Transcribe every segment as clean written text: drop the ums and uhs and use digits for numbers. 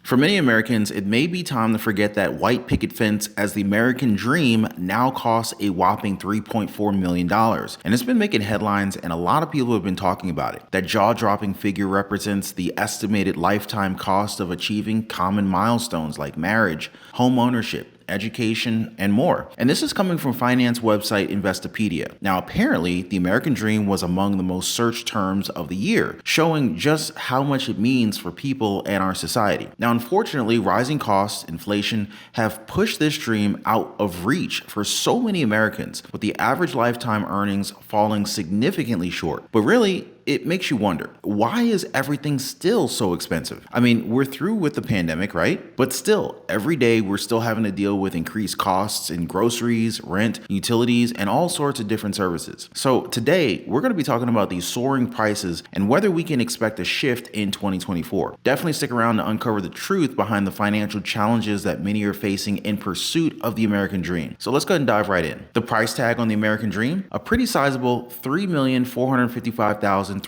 For many Americans, it may be time to forget that white picket fence, as the American dream now costs a whopping $3.4 million. And it's been making headlines, and a lot of people have been talking about it. That jaw-dropping figure represents the estimated lifetime cost of achieving common milestones like marriage, homeownership, education, and more. And this is coming from finance website Investopedia. Now, apparently, the American dream was among the most searched terms of the year, showing just how much it means for people and our society. Now, unfortunately, rising costs, inflation have pushed this dream out of reach for so many Americans, with the average lifetime earnings falling significantly short. But really, it makes you wonder, why is everything still so expensive? I mean, we're through with the pandemic, right? But still, every day we're still having to deal with increased costs in groceries, rent, utilities, and all sorts of different services. So today, we're going to be talking about these soaring prices and whether we can expect a shift in 2024. Definitely stick around to uncover the truth behind the financial challenges that many are facing in pursuit of the American dream. So let's go ahead and dive right in. The price tag on the American dream, a pretty sizable $3,455,305,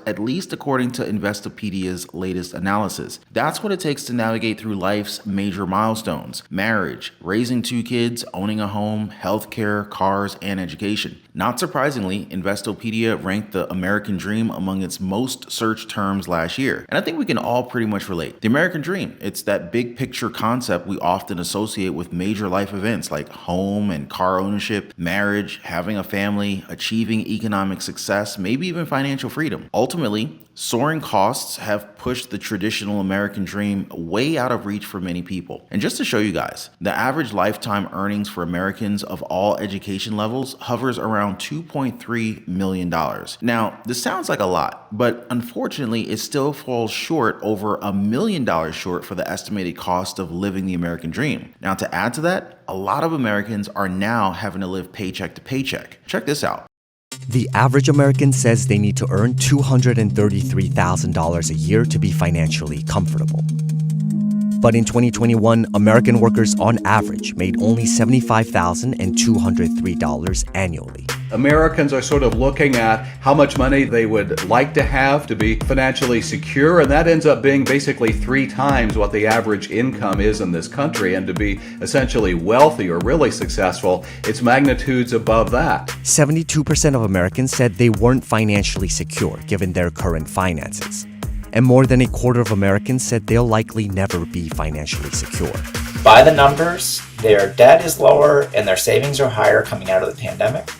at least according to Investopedia's latest analysis. That's what it takes to navigate through life's major milestones: marriage, raising 2 kids, owning a home, healthcare, cars, and education. Not surprisingly, Investopedia ranked the American dream among its most searched terms last year. And I think we can all pretty much relate. The American dream, it's that big picture concept we often associate with major life events like home and car ownership, marriage, having a family, achieving economic success, maybe even financial freedom. Ultimately, soaring costs have pushed the traditional American dream way out of reach for many people. And just to show you guys, the average lifetime earnings for Americans of all education levels hovers around $2.3 million. Now, this sounds like a lot, but unfortunately, it still falls short, over $1 million short, for the estimated cost of living the American dream. Now, to add to that, a lot of Americans are now having to live paycheck to paycheck. Check this out. The average American says they need to earn $233,000 a year to be financially comfortable. But in 2021, American workers on average made only $75,203 annually. Americans are sort of looking at how much money they would like to have to be financially secure, and that ends up being basically 3 times what the average income is in this country. And to be essentially wealthy or really successful, it's magnitudes above that. 72% of Americans said they weren't financially secure given their current finances. And more than a quarter of Americans said they'll likely never be financially secure. By the numbers, their debt is lower and their savings are higher coming out of the pandemic,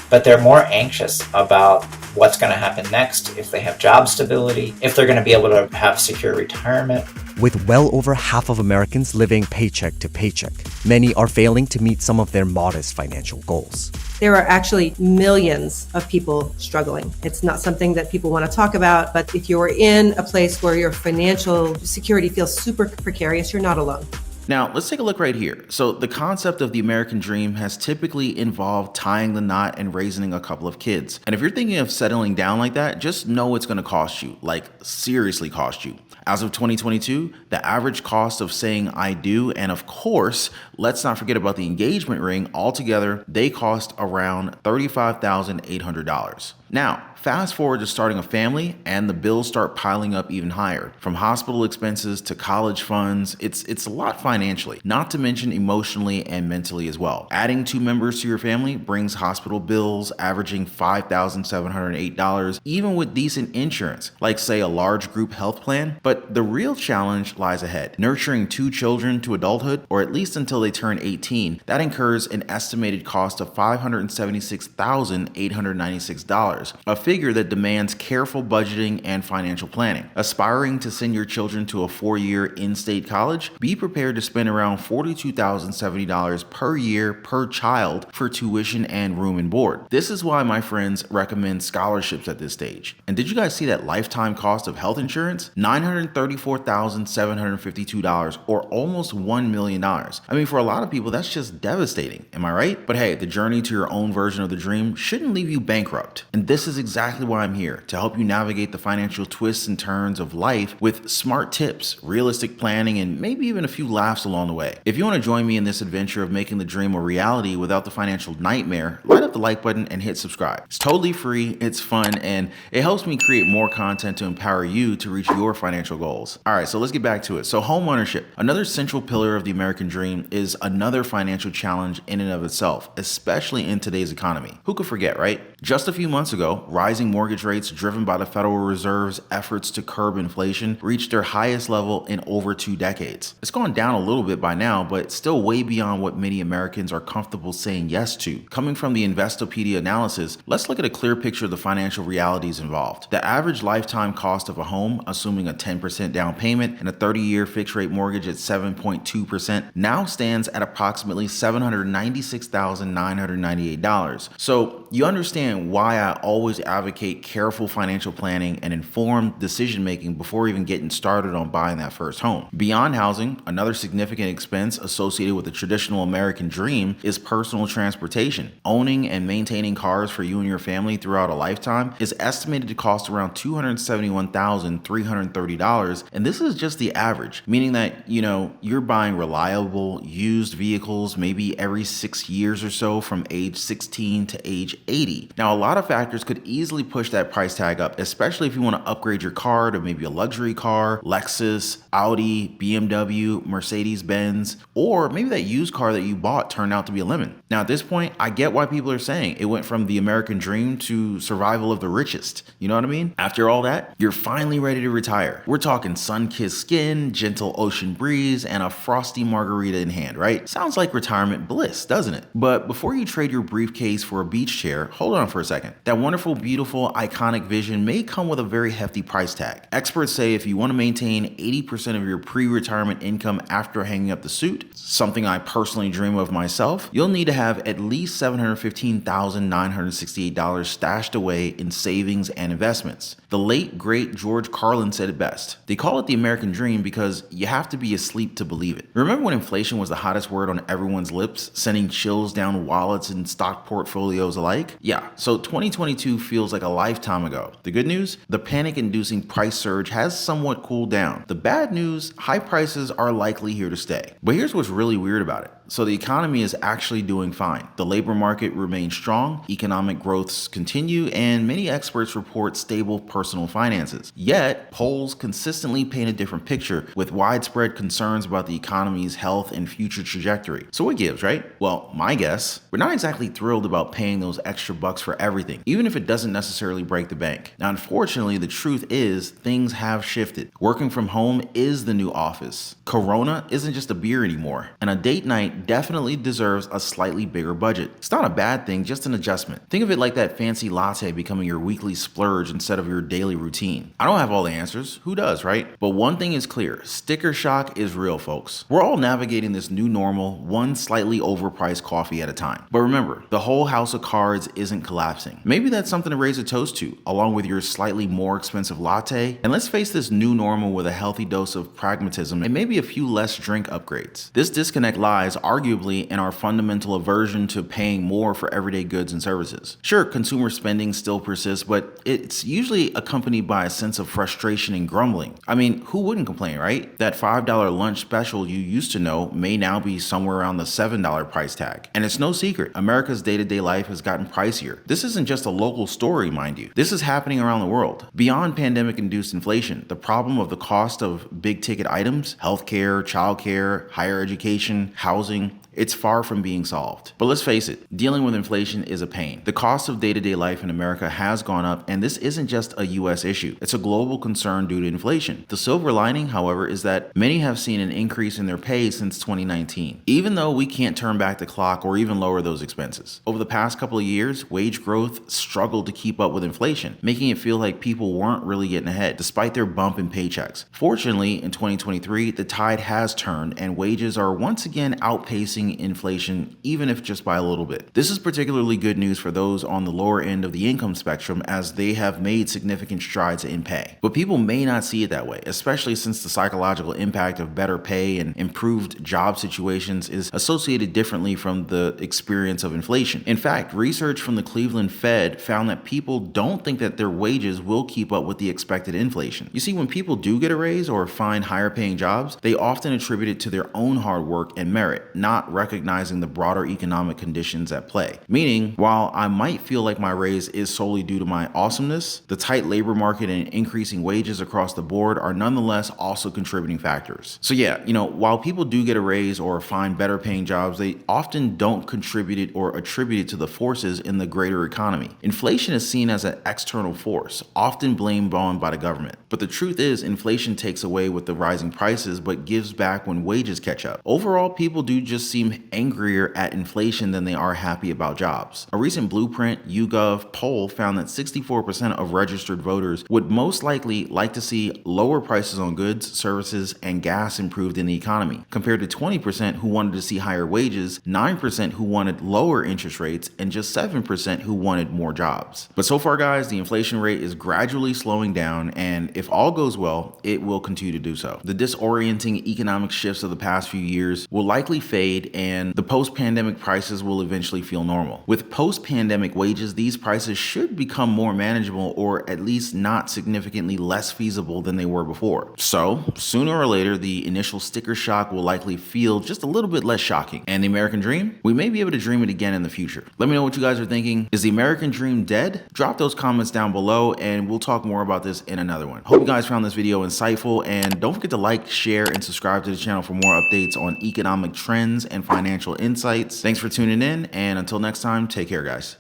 but they're more anxious about what's going to happen next, if they have job stability, if they're going to be able to have secure retirement. With well over half of Americans living paycheck to paycheck, many are failing to meet some of their modest financial goals. There are actually millions of people struggling. It's not something that people want to talk about, but if you're in a place where your financial security feels super precarious, you're not alone. Now, let's take a look right here. So the concept of the American dream has typically involved tying the knot and raising a couple of kids. And if you're thinking of settling down like that, just know it's going to cost you, like seriously cost you. As of 2022, the average cost of saying I do, and of course, let's not forget about the engagement ring, altogether, they cost around $35,800. Now, fast forward to starting a family and the bills start piling up even higher. From hospital expenses to college funds, it's a lot financially, not to mention emotionally and mentally as well. Adding 2 members to your family brings hospital bills averaging $5,708, even with decent insurance, like say a large group health plan. But the real challenge lies ahead. Nurturing 2 children to adulthood, or at least until they turn 18, that incurs an estimated cost of $576,896. A figure that demands careful budgeting and financial planning. Aspiring to send your children to a 4-year in-state college, be prepared to spend around $42,070 per year per child for tuition and room and board. This is why my friends recommend scholarships at this stage. And did you guys see that lifetime cost of health insurance? $934,752, or almost $1 million. I mean, for a lot of people, that's just devastating. Am I right? But hey, the journey to your own version of the dream shouldn't leave you bankrupt. And this is exactly exactly why I'm here, to help you navigate the financial twists and turns of life with smart tips, realistic planning, and maybe even a few laughs along the way. If you want to join me in this adventure of making the dream a reality without the financial nightmare, light up the like button and hit subscribe. It's totally free, it's fun, and it helps me create more content to empower you to reach your financial goals. All right, so let's get back to it. So homeownership, another central pillar of the American dream, is another financial challenge in and of itself, especially in today's economy. Who could forget, right? Just a few months ago, rising mortgage rates driven by the Federal Reserve's efforts to curb inflation reached their highest level in over 2 decades. It's gone down a little bit by now, but still way beyond what many Americans are comfortable saying yes to. Coming from the Investopedia analysis, let's look at a clear picture of the financial realities involved. The average lifetime cost of a home, assuming a 10% down payment and a 30-year fixed rate mortgage at 7.2%, now stands at approximately $796,998. So you understand why I always advocate careful financial planning and informed decision making before even getting started on buying that first home. Beyond housing, another significant expense associated with the traditional American dream is personal transportation. Owning and maintaining cars for you and your family throughout a lifetime is estimated to cost around $271,330, and this is just the average, meaning that, you're buying reliable used vehicles maybe every 6 years or so from age 16 to age 80. Now, a lot of factors could easily push that price tag up, especially if you want to upgrade your car to maybe a luxury car, Lexus, Audi, BMW, Mercedes-Benz, or maybe that used car that you bought turned out to be a lemon. Now, at this point, I get why people are saying it went from the American dream to survival of the richest. You know what I mean? After all that, you're finally ready to retire. We're talking sun-kissed skin, gentle ocean breeze, and a frosty margarita in hand, right? Sounds like retirement bliss, doesn't it? But before you trade your briefcase for a beach chair, hold on for a second. That wonderful, beautiful, iconic vision may come with a very hefty price tag. Experts say if you want to maintain 80% of your pre-retirement income after hanging up the suit, something I personally dream of myself, you'll need to have at least $715,968 stashed away in savings and investments. The late, great George Carlin said it best. They call it the American dream because you have to be asleep to believe it. Remember when inflation was the hottest word on everyone's lips, sending chills down wallets and stock portfolios alike? Yeah, so 2022 feels like a lifetime ago. The good news? The panic-inducing price surge has somewhat cooled down. The bad news? High prices are likely here to stay. But here's what's really weird about it. So the economy is actually doing fine. The labor market remains strong, economic growths continue, and many experts report stable personal finances. Yet, polls consistently paint a different picture with widespread concerns about the economy's health and future trajectory. So what gives, right? Well, my guess, we're not exactly thrilled about paying those extra bucks for everything, even if it doesn't necessarily break the bank. Now, unfortunately, the truth is things have shifted. Working from home is the new office. Corona isn't just a beer anymore, and a date night definitely deserves a slightly bigger budget. It's not a bad thing, just an adjustment. Think of it like that fancy latte becoming your weekly splurge instead of your daily routine. I don't have all the answers, who does, right? But one thing is clear, sticker shock is real, folks. We're all navigating this new normal, one slightly overpriced coffee at a time. But remember, the whole house of cards isn't collapsing. Maybe that's something to raise a toast to, along with your slightly more expensive latte. And let's face this new normal with a healthy dose of pragmatism and maybe a few less drink upgrades. This disconnect lies arguably in our fundamental aversion to paying more for everyday goods and services. Sure, consumer spending still persists, but it's usually accompanied by a sense of frustration and grumbling. I mean, who wouldn't complain, right? That $5 lunch special you used to know may now be somewhere around the $7 price tag. And it's no secret, America's day-to-day life has gotten pricier. This isn't just a local story, mind you. This is happening around the world. Beyond pandemic-induced inflation, the problem of the cost of big-ticket items, healthcare, childcare, higher education, housing, it's far from being solved. But let's face it, dealing with inflation is a pain. The cost of day-to-day life in America has gone up, and this isn't just a US issue. It's a global concern due to inflation. The silver lining, however, is that many have seen an increase in their pay since 2019, even though we can't turn back the clock or even lower those expenses. Over the past couple of years, wage growth struggled to keep up with inflation, making it feel like people weren't really getting ahead, despite their bump in paychecks. Fortunately, in 2023, the tide has turned, and wages are once again outpacing outpacing inflation, even if just by a little bit. This is particularly good news for those on the lower end of the income spectrum, as they have made significant strides in pay. But people may not see it that way, especially since the psychological impact of better pay and improved job situations is associated differently from the experience of inflation. In fact, research from the Cleveland Fed found that people don't think that their wages will keep up with the expected inflation. You see, when people do get a raise or find higher paying jobs, they often attribute it to their own hard work and merit, not recognizing the broader economic conditions at play. Meaning, while I might feel like my raise is solely due to my awesomeness, the tight labor market and increasing wages across the board are nonetheless also contributing factors. So yeah, while people do get a raise or find better paying jobs, they often don't contribute it or attribute it to the forces in the greater economy. Inflation is seen as an external force, often blamed on by the government. But the truth is, inflation takes away with the rising prices, but gives back when wages catch up. Overall, people do just seem angrier at inflation than they are happy about jobs. A recent Blueprint YouGov poll found that 64% of registered voters would most likely like to see lower prices on goods, services, and gas improved in the economy, compared to 20% who wanted to see higher wages, 9% who wanted lower interest rates, and just 7% who wanted more jobs. But so far, guys, the inflation rate is gradually slowing down, and if all goes well, it will continue to do so. The disorienting economic shifts of the past few years will likely fade, and the post-pandemic prices will eventually feel normal. With post-pandemic wages, these prices should become more manageable, or at least not significantly less feasible than they were before. So, sooner or later, the initial sticker shock will likely feel just a little bit less shocking. And the American dream? We may be able to dream it again in the future. Let me know what you guys are thinking. Is the American dream dead? Drop those comments down below, and we'll talk more about this in another one. Hope you guys found this video insightful, and don't forget to like, share, and subscribe to the channel for more updates on economic trends and financial insights. Thanks for tuning in, and until next time, take care, guys.